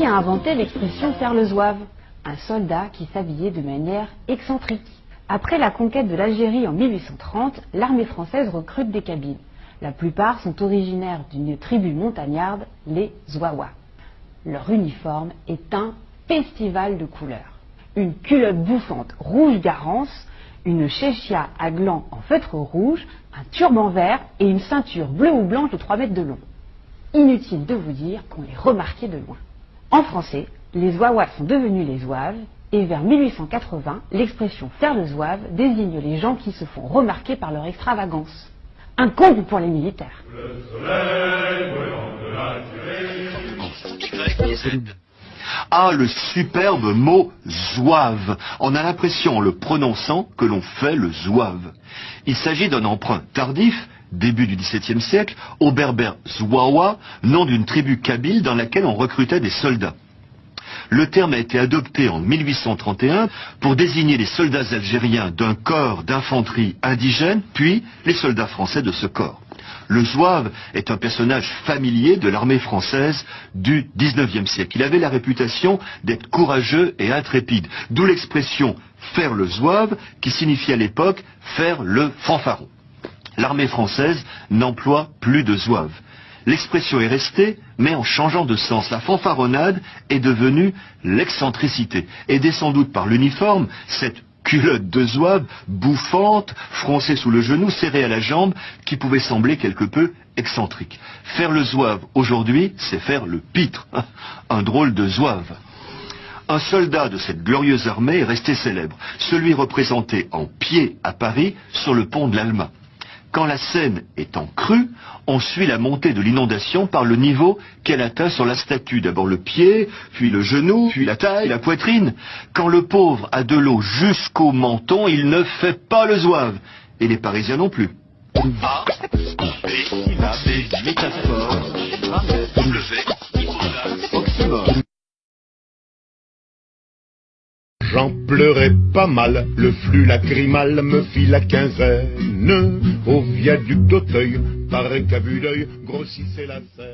a inventé l'expression faire le zouave, un soldat qui s'habillait de manière excentrique. Après la conquête de l'Algérie en 1830, l'armée française recrute des Kabyles. La plupart sont originaires d'une tribu montagnarde, les Zouawas. Leur uniforme est un festival de couleurs. Une culotte bouffante rouge garance, une chéchia à glands en feutre rouge, un turban vert et une ceinture bleue ou blanche de 3 mètres de long. Inutile de vous dire qu'on les remarquait de loin. En français, les Zouawas sont devenus les Zouaves, et vers 1880, l'expression faire le zouave désigne les gens qui se font remarquer par leur extravagance. Un comble pour les militaires. Le soleil voyant de la Ah, le superbe mot zouave. On a l'impression, en le prononçant, que l'on fait le zouave. Il s'agit d'un emprunt tardif, début du XVIIe siècle, au berbère Zouawa, nom d'une tribu kabyle dans laquelle on recrutait des soldats. Le terme a été adopté en 1831 pour désigner les soldats algériens d'un corps d'infanterie indigène, puis les soldats français de ce corps. Le zouave est un personnage familier de l'armée française du XIXe siècle. Il avait la réputation d'être courageux et intrépide, d'où l'expression « faire le zouave » qui signifie à l'époque « faire le fanfaron ». L'armée française n'emploie plus de zouave. L'expression est restée, mais en changeant de sens. La fanfaronnade est devenue l'excentricité, aidée sans doute par l'uniforme, cette culotte de zouave, bouffante, froncée sous le genou, serrée à la jambe, qui pouvait sembler quelque peu excentrique. Faire le zouave aujourd'hui, c'est faire le pitre, un drôle de zouave. Un soldat de cette glorieuse armée est resté célèbre, celui représenté en pied à Paris sur le pont de l'Alma. Quand la Seine est en crue, on suit la montée de l'inondation par le niveau qu'elle atteint sur la statue. D'abord le pied, puis le genou, puis la taille, la poitrine. Quand le pauvre a de l'eau jusqu'au menton, il ne fait pas le zouave. Et les Parisiens non plus. A, B, métaphore, W, hypothèse, oxymore. J'en pleurais pas mal, le flux lacrymal me fit la quinzaine. Au viaduc d'Auteuil, paraît qu'à vue d'œil, grossissait la scène.